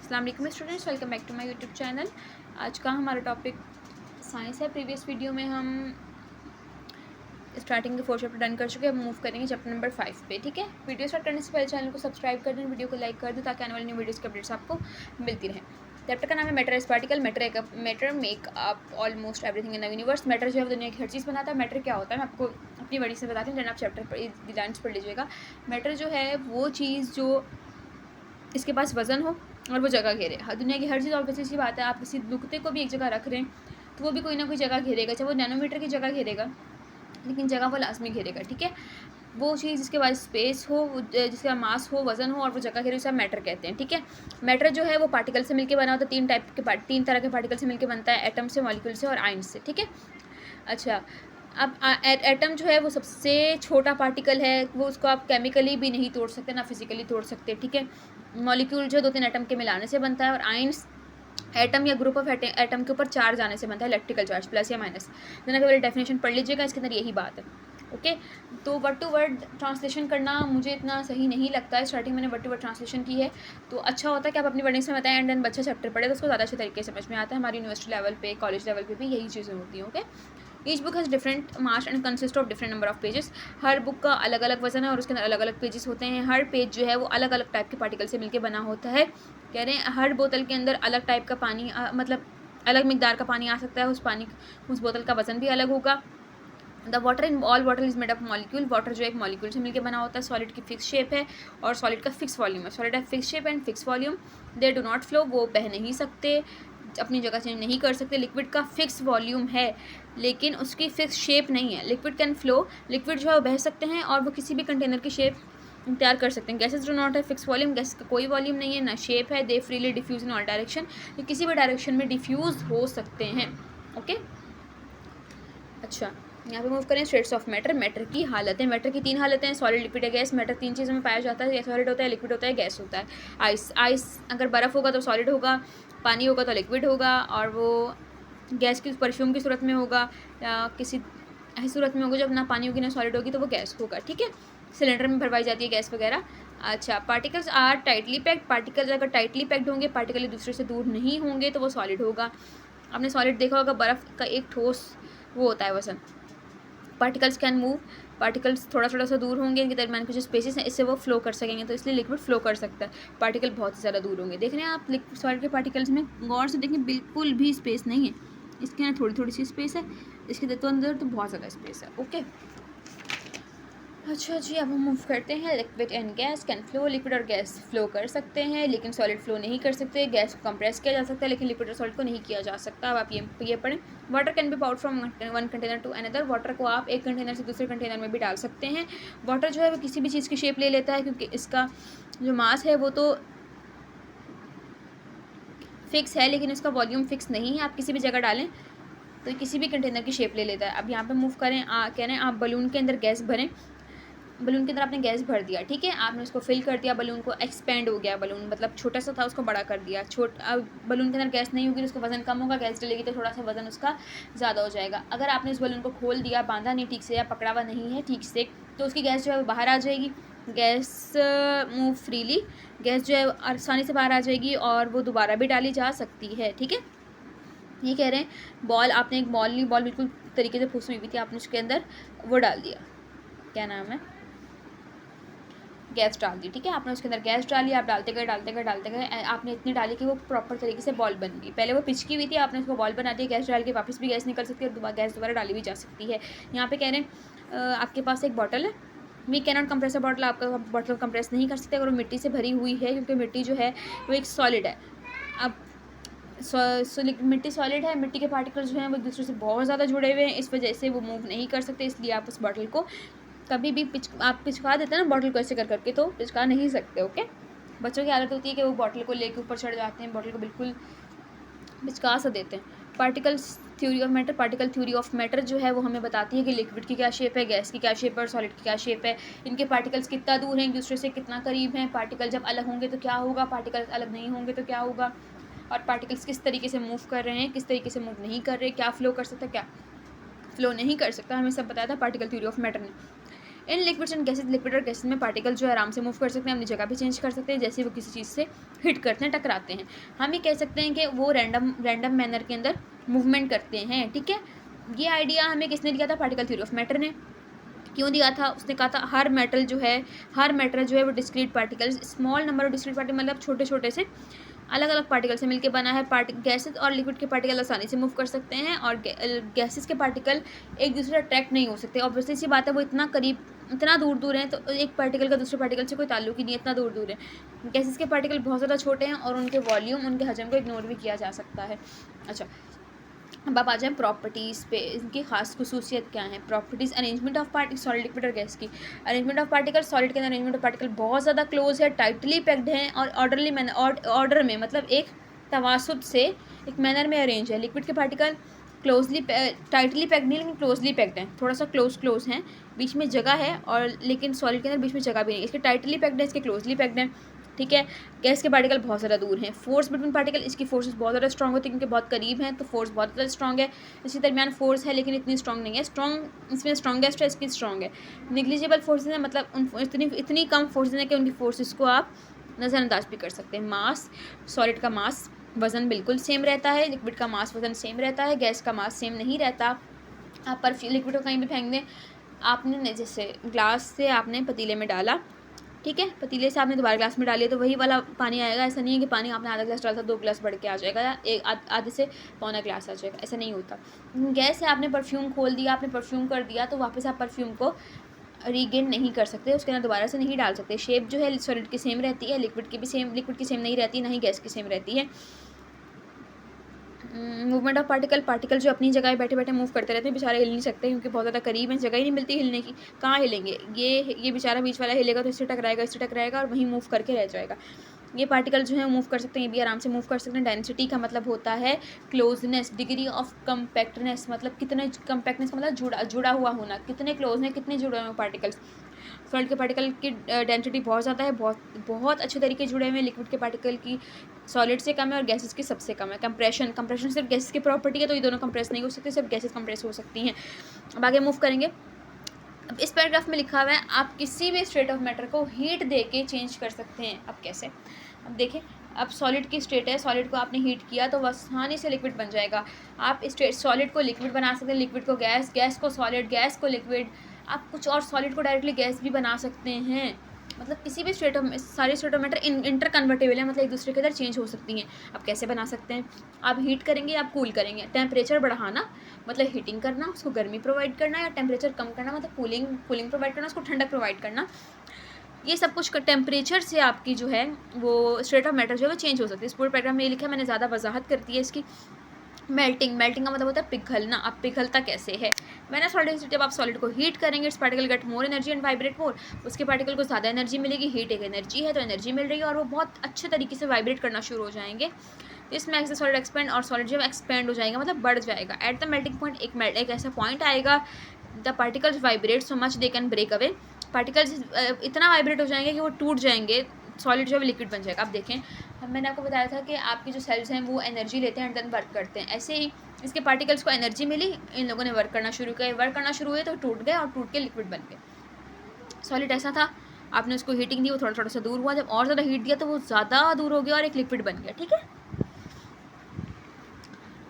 अस्सलाम वालेकुम students, welcome back to my YouTube channel. आज का हमारा टॉपिक साइंस है। प्रीवियस वीडियो में हम स्टार्टिंग के 4 चैप्टर डन कर चुके हैं। अब मूव करेंगे चैप्टर नंबर 5 पे। ठीक है, वीडियो स्टार्ट करने से पहले चैनल को सब्सक्राइब कर दें, वीडियो को लाइक कर दें ताकि आने वाली न्यू वीडियोज़ की अपडेट्स आपको मिलती रहें। चैप्टर का नाम है matter is particle. Matter make up almost everything in the universe. Matter जो है दुनिया की हर चीज़ बनाता है। मैटर क्या होता है मैं आपको अपनी वर्डिंग से बताती हूँ, देन आप चैप्टर पर लाइन्स पढ़ लीजिएगा। मैटर जो है वो चीज़ जो इसके पास वज़न हो और वो जगह घेरे। दुनिया की हर चीज़ ऑब्वियसली सी बात है, आप किसी नुक्ते को भी एक जगह रख रहे हैं तो वो भी कोई ना कोई जगह घेरेगा, चाहे वो नैनोमीटर की जगह घेरेगा, लेकिन जगह वो लाजमी घेरेगा। ठीक है, वो चीज़ जिसके पास स्पेस हो, जिसका मास हो, वज़न हो और वो जगह घेरे, उसे आप मैटर कहते हैं। ठीक है, मैटर जो है वो पार्टिकल से मिलकर बना होता है। तीन तरह के पार्टिकल से मिलकर बनता है, एटम से, मॉलिक्यूल से और आयन से। ठीक है, अच्छा, अब एटम जो है वो सबसे छोटा पार्टिकल है, वो उसको आप केमिकली भी नहीं तोड़ सकते ना फिजिकली तोड़ सकते। ठीक है, मॉलिक्यूल जो 2-3 एटम के मिलाने से बनता है और आयंस एटम या ग्रुप ऑफ एटम के ऊपर चार्ज आने से बनता है, इलेक्ट्रिकल चार्ज प्लस या माइनस। मैंने केवल डेफिनेशन पढ़ लीजिएगा, इसके अंदर यही बात है। ओके, तो वर्ड टू वर्ड ट्रांसलेशन करना मुझे इतना सही नहीं लगता है। स्टार्टिंग मैंने वर्ड टू वर्ड ट्रांसलेशन की है, तो अच्छा होता है कि आप अपनी वर्डिंग्स में बताएं एंड देन बच्चा चैप्टर पढ़े तो उसको ज़्यादा अच्छे तरीके से समझ में आता है। हमारी यूनिवर्सिटी लेवल पे, कॉलेज लेवल पे भी यही चीज़ें होती हैं। Okay, each book has different mass and consist of different number of pages. Her book का अलग अलग वजन है और उसके अंदर अलग अलग पेजेस होते हैं। हर पेज जो है वो अलग अलग टाइप के पार्टिकल से मिलकर बना होता है। कह रहे हैं हर बोतल के अंदर अलग टाइप का पानी मतलब अलग मिकदार का पानी आ सकता है। उस बोतल का वजन भी अलग होगा। The water in all water is made of molecule. Water जो एक मॉलिक्यूल से मिलकर बना होता है। सॉलिड की फिक्स शेप है और सॉलिड का फिक्स वॉल्यूम है। सॉलिड है fix shape and fix volume. They do not flow, वो बह नहीं सकते, अपनी जगह चेंज नहीं कर सकते। लिक्विड का फिक्स वॉल्यूम है लेकिन उसकी फिक्स शेप नहीं है। लिक्विड कैन फ्लो, लिक्विड जो है वो बह सकते हैं और वो किसी भी कंटेनर की शेप तैयार कर सकते हैं। Gases do not have fix volume, gas का कोई वॉल्यूम नहीं है ना शेप है। They freely diffuse in all direction, ये किसी भी डायरेक्शन में डिफ्यूज हो सकते हैं। ओके, अच्छा, यहाँ पे मूव करें स्टेट्स ऑफ मैटर। मैटर की हालतें, मैटर की 3 हालतें हैं, सॉलिड, लिक्विड या गैस। मैटर 3 चीज़ों में पाया जाता है, या सॉलिड होता है, लिक्विड होता है, गैस होता है। आइस अगर बर्फ़ होगा तो सॉलिड होगा, पानी होगा तो लिक्विड होगा और वो गैस की परफ्यूम की सूरत में होगा या किसी ऐसी सूरत में होगा जब ना पानी होगी ना सॉलिड होगी तो वो गैस होगा। ठीक है, सिलेंडर में भरवाई जाती है गैस वगैरह। अच्छा, particles are tightly packed. Particles अगर टाइटली पैक्ड होंगे, पार्टिकल एक दूसरे से दूर नहीं होंगे तो वो सॉलिड होगा। आपने सॉलिड देखा होगा, बर्फ़ का एक ठोस वो होता है वजन। पार्टिकल्स कैन मूव, पार्टिकल्स थोड़ा थोड़ा सा दूर होंगे, इनके दरमियान कुछ स्पेसेस हैं, इससे वो फ्लो कर सकेंगे, तो इसलिए लिक्विड फ्लो कर सकता है। पार्टिकल बहुत ही ज़्यादा दूर होंगे। देख रहे हैं आप सॉलिड के पार्टिकल्स में, गौर से देखें बिल्कुल भी स्पेस नहीं है। इसके अंदर थोड़ी थोड़ी सी स्पेस है, इसके तो अंदर तो बहुत ज़्यादा स्पेस है। ओके, अच्छा जी, अब हम मूव करते हैं। Liquid and gas can flow. Liquid और गैस फ्लो कर सकते हैं लेकिन सॉलिड फ्लो नहीं कर सकते। गैस को कंप्रेस किया जा सकता है लेकिन लिक्विड और सॉलिड को नहीं किया जा सकता। अब आप ये पढ़ें। Water can be poured from one container to another. Water को आप एक कंटेनर से दूसरे कंटेनर में भी डाल सकते हैं। वाटर जो है वो किसी भी चीज़ की शेप ले लेता है क्योंकि इसका जो मास है वो तो फिक्स है लेकिन इसका वॉल्यूम फिक्स नहीं है। आप किसी भी जगह डालें तो किसी भी कंटेनर की शेप ले लेता है। अब यहाँ पे मूव करें, कह रहे हैं आप बलून के अंदर गैस भरें। बलून के अंदर आपने गैस भर दिया, ठीक है, आपने उसको फिल कर दिया, बलून को एक्सपेंड हो गया। बलून मतलब छोटा सा था, उसको बड़ा कर दिया। अब बलून के अंदर गैस नहीं होगी तो उसका वजन कम होगा, गैस डलेगी तो थोड़ा सा वजन उसका ज़्यादा हो जाएगा। अगर आपने उस बलून को खोल दिया, बांधा नहीं ठीक से या पकड़ा हुआ नहीं है ठीक से, तो उसकी गैस जो है वो बाहर आ जाएगी। गैस मूव फ्रीली, गैस जो है आसानी से बाहर आ जाएगी और वो दोबारा भी डाली जा सकती है। ठीक है, ये कह रहे हैं बॉल, आपने एक बॉल ली, बॉल बिल्कुल तरीके से फूसी हुई थी, आपने उसके अंदर वो डाल दिया, क्या नाम है, गैस डाल दी। ठीक है, आपने उसके अंदर गैस डाली, आप डालते गए, आपने इतनी डाली कि वो प्रॉपर तरीके से बॉल बन गई। पहले वो पिचकी हुई थी, आपने उसको बॉल बना दिया। गैस डाल के वापस भी गैस निकल सकती है और गैस दोबारा डाली भी जा सकती है। यहाँ पे कह रहे हैं आपके पास एक बॉटल है, we can not compress a bottle. आपका बॉटल कंप्रेस नहीं कर सकते अगर वो मिट्टी से भरी हुई है, क्योंकि मिट्टी जो है वो एक सॉलिड है। अब मिट्टी सॉलिड है, मिट्टी के पार्टिकल्स जो हैं वो एक दूसरे से बहुत ज़्यादा जुड़े हुए हैं, इस वजह से वो मूव नहीं कर सकते। इसलिए आप उस बॉटल को कभी भी आप पिचका देते हैं ना बॉटल को ऐसे कर करके, तो पिचका नहीं सकते। ओके, बच्चों की आदत होती है कि वो बॉटल को लेके ऊपर चढ़ जाते हैं, बॉटल को बिल्कुल पिचका सा देते हैं। Particles theory of matter, particle theory of matter जो है वो हमें बताती है कि लिक्विड की क्या शेप है, गैस की क्या शेप है और सॉलिड की क्या शेप है। इनके पार्टिकल्स कितना दूर हैं एक दूसरे से, कितना करीब हैं। पार्टिकल जब अलग होंगे तो क्या होगा, पार्टिकल्स अलग नहीं होंगे तो क्या होगा, और पार्टिकल्स किस तरीके से मूव कर रहे हैं, किस तरीके से मूव नहीं कर रहे, क्या फ्लो कर सकता है, क्या फ्लो नहीं कर सकता, हमें सब बताया था पार्टिकल थ्योरी ऑफ मैटर ने। In liquids and gases, liquid और गैसेज में पार्टिकल जो है आराम से मूव कर सकते हैं, अपनी जगह भी चेंज कर सकते हैं जैसे वो किसी चीज़ से हिट करते हैं, टकराते हैं। हम ये कह सकते हैं कि वो रैंडम मैनर के अंदर मूवमेंट करते हैं, ठीक है। ये आइडिया हमें किसने दिया था? पार्टिकल थ्योरी ऑफ मैटर ने। क्यों दिया था? उसने कहा था हर मैटर जो है वो discrete particles, small number of discrete particle, मतलब छोटे छोटे से अलग अलग पार्टिकल से मिलकर बना है। गैसेस और लिक्विड के पार्टिकल आसानी से मूव कर सकते हैं, और गैसेस के पार्टिकल एक दूसरे से अट्रैक्ट नहीं हो सकते। ऑब्वियसली सी बात है, वो इतना दूर हैं, तो एक पार्टिकल का दूसरे पार्टिकल से कोई ताल्लुक ही नहीं है, इतना दूर है। गैसेस के पार्टिकल बहुत ज़्यादा छोटे हैं और उनके वॉल्यूम, उनके हजम को इग्नोर भी किया जा सकता है। अच्छा, अब आप आ जाएँ प्रॉपर्टीज़ पे। इनकी खास खुसूसियत क्या है? Properties, arrangement of particle, solid, liquid और गैस की। अरेंजमेंट ऑफ पार्टिकल, सॉलिड के अंदर अरेंजमेंट ऑफ पार्टिकल बहुत ज़्यादा क्लोज है, टाइटली पैक्ड हैं और ऑर्डरली मैनर, ऑर्डर में, मतलब एक तवासुत से एक मैनर में अरेंज है। लिक्विड के पार्टिकल क्लोजली टाइटली पैक्ड नहीं, लेकिन क्लोजली पैक्ड हैं, थोड़ा सा क्लोज हैं, बीच में जगह है, और लेकिन सॉलिड के अंदर बीच में जगह भी नहीं। इसके टाइटली पैक्ड है, इसके क्लोजली पैक्ड है, ठीक है। गैस के पार्टिकल बहुत ज़्यादा दूर हैं। फोर्स बिटवीन पार्टिकल, इसकी फोर्सेस बहुत ज़्यादा स्ट्रॉन्ग होती है क्योंकि बहुत करीब हैं, तो फोर्स बहुत ज़्यादा स्ट्रॉन्ग है। इसके दरमियान फोर्स है लेकिन इतनी स्ट्रॉन्ग नहीं है। इसमें स्ट्रॉन्गेस्ट है, इसकी स्ट्रॉन्ग है। निग्लिजिबल फोर्सेज है, मतलब इतनी कम फोर्सेज है कि उनकी फोर्सेस को आप नज़रअंदाज भी कर सकते हैं। मास, सॉलिड का मास वज़न बिल्कुल सेम रहता है, लिक्विड का मास वज़न सेम रहता है, गैस का मास सेम नहीं रहता। आप लिक्विड को कहीं भी फेंक दें, आपने जैसे ग्लास से आपने पतीले में डाला, ठीक है, पतीले से आपने दोबारा ग्लास में डालिए तो वही वाला पानी आएगा। ऐसा नहीं है कि पानी आपने आधा ग्लास डाला था 2 ग्लास बढ़ के आ जाएगा, या एक आधे से पौना ग्लास आ जाएगा, ऐसा नहीं होता। गैस से आपने परफ्यूम खोल दिया, आपने परफ्यूम कर दिया, तो वापस आप परफ्यूम को रीगेन नहीं कर सकते, उसके अंदर दोबारा से नहीं डाल सकते। शेप जो है सॉलिड की सेम रहती है, लिक्विड की सेम नहीं रहती, ना ही गैस की सेम रहती है। मूवमेंट ऑफ पार्टिकल जो अपनी जगह बैठे बैठे मूव करते रहते हैं, बेचारे हिल नहीं सकते क्योंकि बहुत ज़्यादा करीब हैं, जगह ही नहीं मिलती हिलने की। कहाँ हिलेंगे? ये बेचारा बीच वाला हिलेगा तो इससे टकराएगा और वहीं मूव करके रह जाएगा। ये पार्टिकल जो है मूव कर सकते हैं, ये भी आराम से मूव कर सकते हैं। डेंसिटी का मतलब होता है क्लोजनेस, डिग्री ऑफ कम्पैक्टनेस, मतलब कितने कम्पैक्टनेस का मतलब जुड़ा हुआ होना, कितने क्लोज हैं, कितने जुड़े हुए हैं पार्टिकल्स। सॉलिड के पार्टिकल की डेंसिटी बहुत ज़्यादा है, बहुत अच्छे तरीके जुड़े हुए हैं। लिक्विड के पार्टिकल की सॉलिड से कम है और गैसेस की सबसे कम है। कंप्रेशन सिर्फ गैसेस की प्रॉपर्टी है, तो ये दोनों कंप्रेस नहीं हो सकते, सिर्फ गैसेस कंप्रेस हो सकती हैं। अब आगे मूव करेंगे। अब इस पैराग्राफ में लिखा हुआ है आप किसी भी स्टेट ऑफ मैटर को हीट दे के चेंज कर सकते हैं। अब कैसे? अब देखें, अब सॉलिड की स्टेट है, सॉलिड को आपने हीट किया तो आसानी से लिक्विड बन जाएगा। आप सॉलिड को लिक्विड बना सकते हैं, लिक्विड को गैस, गैस को सॉलिड, गैस को लिक्विड, आप कुछ और सॉलिड को डायरेक्टली गैस भी बना सकते हैं। मतलब किसी भी सारे state of matter inter convertible है, मतलब एक दूसरे के अंदर चेंज हो सकती हैं। आप कैसे बना सकते हैं? आप हीट करेंगे, आप कूल करेंगे। टेम्परेचर बढ़ाना मतलब हीटिंग करना, उसको गर्मी प्रोवाइड करना, या टेम्परेचर कम करना मतलब कूलिंग प्रोवाइड करना, उसको ठंडक प्रोवाइड करना। ये सब कुछ टेम्परेचर से आपकी जो है वो स्टेट ऑफ मैटर जो है वो चेंज हो सकती है। इस पूरे पैराग्राफ में ये लिखा है, मैंने ज़्यादा वजाहत कर दी है इसकी। मेल्टिंग का मतलब होता है पिघलना। अब पिघलता कैसे है? जब आप सॉलिड को हीट करेंगे, its particle get more energy and vibrate more, उसके पार्टिकल को ज़्यादा एनर्जी मिलेगी। हीट एक एनर्जी है, तो एनर्जी मिल रही है और वो बहुत अच्छे तरीके से वाइब्रेट करना शुरू हो जाएंगे। इस मैक्स सॉलिड एक्सपेंड, और सॉलिड जब एक्सपेंड हो जाएगा मतलब बढ़ जाएगा। एट द मेल्टिंग पॉइंट एक ऐसा पॉइंट आएगा, the particles vibrate so much they can break away. Particles इतना वाइब्रेट हो जाएंगे कि वो टूट जाएंगे, सॉलिड जो है लिक्विड बन जाएगा। अब देखें, मैंने आपको बताया था कि आपकी जो सेल्स हैं वो एनर्जी लेते हैं एंड देन वर्क करते हैं। ऐसे ही इसके पार्टिकल्स को एनर्जी मिली, इन लोगों ने वर्क करना शुरू हुए तो टूट गए और टूट के लिक्विड बन गए। सॉलिड ऐसा था, आपने उसको हीटिंग दी, वो थोड़ा थोड़ा सा दूर हुआ, जब और ज़्यादा हीट दिया तो वो ज़्यादा दूर हो गया और एक लिक्विड बन गया। ठीक है,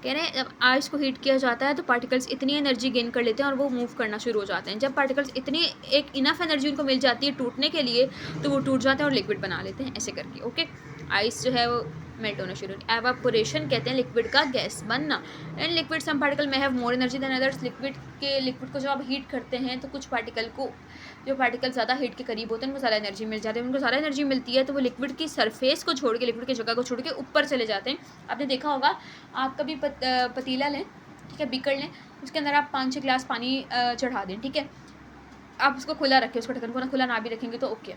कह रहे हैं जब आइस को हीट किया जाता है तो पार्टिकल्स इतनी एनर्जी गेन कर लेते हैं और वो मूव करना शुरू हो जाते हैं। जब पार्टिकल्स इतनी एक इनफ एनर्जी उनको मिल जाती है टूटने के लिए, तो वो टूट जाते हैं और लिक्विड बना लेते हैं, ऐसे करके। ओके, आइस जो है वो मेल्ट होना शुरू। एवापोरेशन कहते हैं लिक्विड का गैस बनना। एंड लिक्विड सम पार्टिकल में have more energy than others. Liquid को जब आप हीट करते हैं तो कुछ पार्टिकल को, जो पार्टिकल ज़्यादा हीट के करीब होते हैं उनको ज़्यादा एनर्जी मिल जाती है। उनको ज़्यादा एनर्जी मिलती है तो वो लिक्विड की सरफेस को छोड़ के, लिक्विड की जगह को छोड़ के ऊपर चले जाते हैं। आपने देखा होगा, आप कभी पतीला लें, ठीक है, बीकर लें, उसके अंदर आप 5-6 गिलास पानी चढ़ा दें, ठीक है, आप उसको खुला रखें, उसको ढक्कन को ना खुला ना भी रखेंगे तो ओके,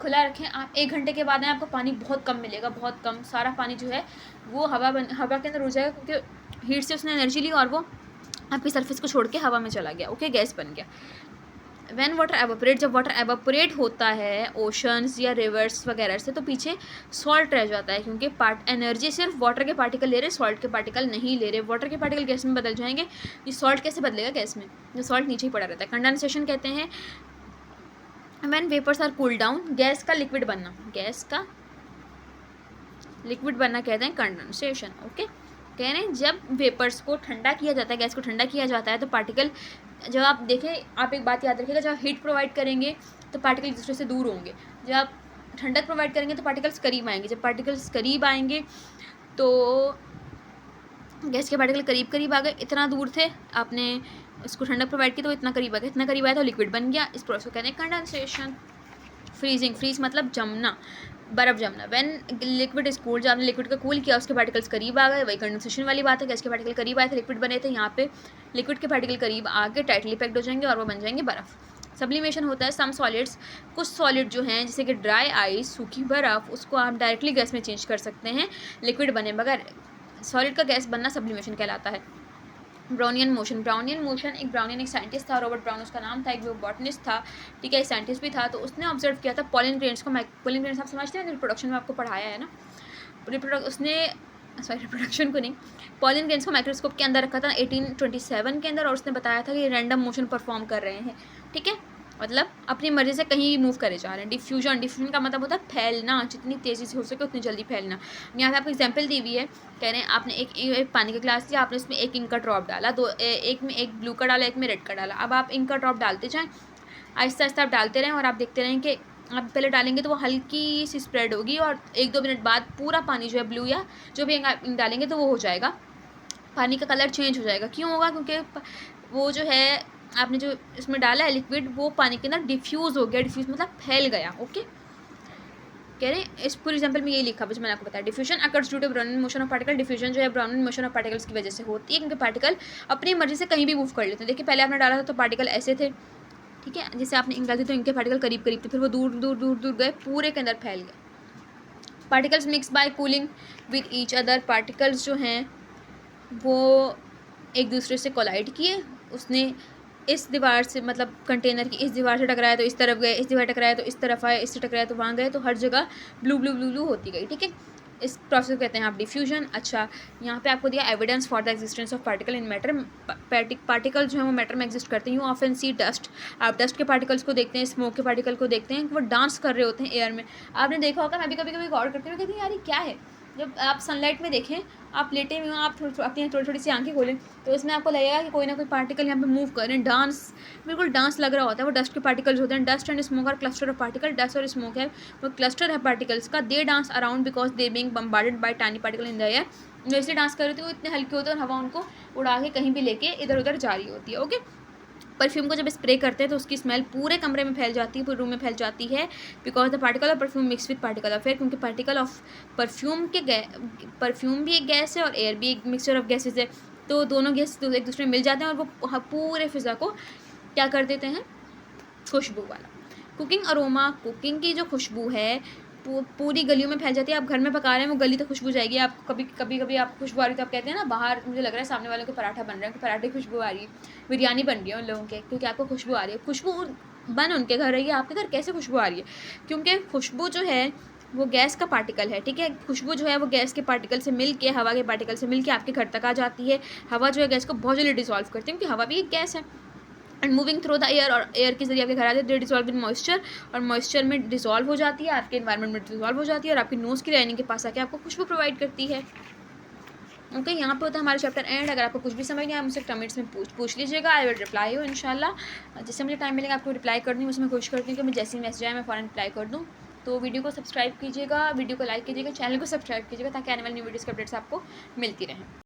खुला रखें। आप 1 घंटे के बाद आपको पानी बहुत कम मिलेगा, बहुत कम। सारा पानी जो है वो हवा के अंदर उड़ जाएगा क्योंकि हीट से उसने एनर्जी ली और वो आपकी सरफेस को छोड़ के हवा में चला गया। ओके, गैस बन गया। वैन वाटर एवोपरेट, जब वाटर एवोपरेट होता है ओशंस या रिवर्स वगैरह से, तो पीछे सॉल्ट रह जाता है क्योंकि एनर्जी सिर्फ वाटर के पार्टिकल ले रहे, सॉल्ट के पार्टिकल नहीं ले रहे। वाटर के पार्टिकल गैस में बदल जाएंगे, ये सॉल्ट कैसे बदलेगा गैस में? जो सॉल्ट नीचे ही पड़ा रहता है। कंडेंसेशन कहते हैं when vapours are cool down, gas का लिक्विड बनना, गैस का लिक्विड बनना कहते हैं कंडेंसेशन। ओके, कह रहे हैं जब वेपर्स को ठंडा किया जाता है, गैस को ठंडा किया जाता है, तो पार्टिकल, जब आप देखें, आप एक बात याद रखिएगा, जब हीट प्रोवाइड करेंगे तो पार्टिकल एक दूसरे से दूर होंगे, जब आप ठंडक प्रोवाइड करेंगे तो पार्टिकल्स करीब आएंगे, जब पार्टिकल्स करीब आएंगे तो गैस के पार्टिकल करीब करीब आ गए, इतना दूर थे, आपने इसको ठंडक प्रोवाइड की तो इतना करीब आ गया, इतना करीब आया तो लिक्विड बन गया। इस प्रोसेस को कहते हैं कंडेंसेशन। फ्रीजिंग, फ्रीज मतलब जमना, बर्फ़ जमना। व्हेन लिक्विड इज कूल्ड, जब आपने लिक्विड को कूल किया उसके पार्टिकल्स करीब आ गए, वही कंडेंसेशन वाली बात है। गैस के पार्टिकल करीब आए थे, लिक्विड बने थे, यहाँ पे लिक्विड के पार्टिकल करीब आके टाइटली पैक्ड हो जाएंगे और वो बन जाएंगे बर्फ़। सब्लिमेशन होता है सम सॉलिड्स, कुछ सॉलिड जो हैं जैसे कि ड्राई आइस, सूखी बर्फ़, उसको आप डायरेक्टली गैस में चेंज कर सकते हैं लिक्विड बने बगैर। सॉलिड का गैस बनना सब्लिमेशन कहलाता है। ब्राउनियन मोशन, ब्राउनियन मोशन, एक ब्राउनियन एक साइंटिस्ट था, रॉबर्ट ब्राउन उसका नाम था, एक वो बॉटनिस्ट था, ठीक है, एक साइंटिस्ट भी था। तो उसने ऑब्जर्व किया था पॉलन ग्रेन्स को। पॉलन ग्रेन्स आप समझते हैं, रिप्रोडक्शन में आपको पढ़ाया है ना, रिप्रोडक्शन को नहीं, पॉलन ग्रेन्स को माइक्रोस्कोप के अंदर रखा था 1827 के अंदर, और उसने बताया था कि ये रैंडम मोशन परफॉर्म कर रहे हैं, ठीक है, मतलब अपनी मर्जी से कहीं भी मूव करे जा रहे हैं। डिफ्यूजन, डिफ्यूजन का मतलब होता है फैलना, जितनी तेज़ी से हो सके उतनी जल्दी फैलना। यहाँ पे आपको एग्जांपल दी हुई है, कह रहे हैं आपने एक पानी का ग्लास लिया, आपने उसमें एक इंक का ड्रॉप डाला, एक में एक ब्लू का डाला, एक में रेड का डाला। अब आप इंक का ड्रॉप डालते जाएँ, आहिस्ता आहिस्ता आप डालते रहें और आप देखते रहें कि आप पहले डालेंगे तो वो हल्की सी स्प्रेड होगी और 1-2 मिनट बाद पूरा पानी जो है ब्लू या जो भी इंक डालेंगे तो वो हो जाएगा, पानी का कलर चेंज हो जाएगा। क्यों होगा? क्योंकि वो जो है आपने जो इसमें डाला है लिक्विड, वो पानी के अंदर डिफ्यूज़ हो गया। डिफ्यूज़ मतलब फैल गया। ओके, कह रहे हैं इस पूरे एग्जाम्पल में यही लिखा बस मैंने आपको बताया। Diffusion occurs due to browning motion of particle. Diffusion जो है ब्राउनिंग मोशन ऑफ पार्टिकल्स की वजह से होती है, क्योंकि पार्टिकल अपनी मर्जी से कहीं भी मूव कर लेते हैं। देखिए पहले आपने डाला था तो पार्टिकल ऐसे थे, ठीक है, जैसे आपने इंक डाली तो इनके पार्टिकल करीब करीब थे, फिर वो दूर दूर दूर दूर गए, पूरे के अंदर फैल गए। Particles mix by cooling with each other. Particles जो हैं वो एक दूसरे से कोलाइड किए, उसने इस दीवार से, मतलब कंटेनर की इस दीवार से टकराया तो इस तरफ गए, इस दीवार टकराया तो इस तरफ आए, इससे टकराया तो वहाँ गए, तो हर जगह ब्लू ब्लू ब्लू ब्लू होती गई, ठीक है। इस प्रोसेस को कहते हैं आप डिफ्यूजन। अच्छा, यहाँ पे आपको दिया evidence for the existence of particle in matter. Particle जो है वो मैटर में एग्जिस्ट करते हैं। यू ऑफन सी डस्ट, आप डस्ट के पार्टिकल्स को देखते हैं, स्मोक के पार्टिकल को देखते हैं, वो डांस कर रहे होते हैं एयर में। आपने देखा होगा, मैं भी कभी कभी गौर करती हूँ, कहती हूँ यार ये क्या है। जब आप सनलाइट में देखें, आप लेटे हुए हो, आप अपनी थोड़ी थोड़ी सी आंखें खोलें तो इसमें आपको लगेगा कि कोई ना कोई पार्टिकल यहाँ पे मूव कर रहे हैं, डांस, बिल्कुल डांस लग रहा होता है। वो डस्ट के पार्टिकल्स होते हैं। Dust and smoke are cluster of particle. Dust और स्मोक है वो क्लस्टर है पार्टिकल्स का। They dance around because they being bombarded by tiny particle in the air. जो इसलिए डांस कर रहे थे वो इतने हल्के होते हैं और हवा उनको उड़ा के कहीं भी लेके इधर उधर जा रही होती है। ओके, परफ्यूम को जब स्प्रे करते हैं तो उसकी स्मेल पूरे कमरे में फैल जाती है, पूरे रूम में फैल जाती है, because the particle of perfume mix with particle of air. क्योंकि पार्टिकल ऑफ परफ्यूम भी एक गैस है और एयर भी एक मिक्सचर ऑफ गैसेज है, तो दोनों गैस एक दूसरे में मिल जाते हैं और वो पूरे फिज़ा को क्या कर देते हैं, खुशबू वाला। कुकिंग अरोमा, कुकिंग की जो खुशबू है पूरी गलियों में फैल जाती है। आप घर में पका रहे हैं, वो गली तक खुशबू जाएगी। आप कभी आपको खुशबू आ रही है तो आप कहते हैं ना, बाहर मुझे लग रहा है सामने वाले को पराठा बन रहा है, पराठे की खुशबू आ रही है, बिरयानी बन रही है उन लोगों के, क्योंकि आपको खुशबू आ रही है। खुशबू बन उनके घर रही है, आपके घर कैसे खुशबू आ रही है? क्योंकि खुशबू जो है वो गैस का पार्टिकल है, ठीक है। खुशबू जो है वो गैस के पार्टिकल से मिल के, हवा के पार्टिकल से मिल के आपके घर तक आ जाती है। हवा जो है गैस को बहुत जल्दी डिसॉल्व करती है, क्योंकि हवा भी एक गैस है। And moving through the air, और एयर के जरिए आपके घर आते हैं, दे डिसॉल्व इन मॉइस्चर, और मॉइस्चर में डिसॉल्व हो जाती है, आपके एनवायरनमेंट में डिसॉल्व हो जाती है और आपकी नोज़ की लाइनिंग के पास आके आपको खुशबू प्रोवाइड करती है। ओके, यहाँ पे होता है हमारा चैप्टर एंड। अगर आपको कुछ भी समझ नहीं आया मुझसे कमेंट्स में पूछ लीजिएगा, आई विल रिप्लाई हो इंशाल्लाह। जिससे मुझे टाइम मिलेगा आपको रिप्लाई कर दूँ, उसमें कोशिश करती हूँ कि मैं जैसे ही मैसेज आए मैं फ़ौरन रिप्लाई कर दूँ। तो वीडियो को सब्सक्राइब कीजिएगा, वीडियो को लाइक कीजिएगा, चैनल को सब्सक्राइब कीजिएगा, ताकि आने वाली न्यू वीडियोज़ के अपडेट्स आपको मिलती रहें।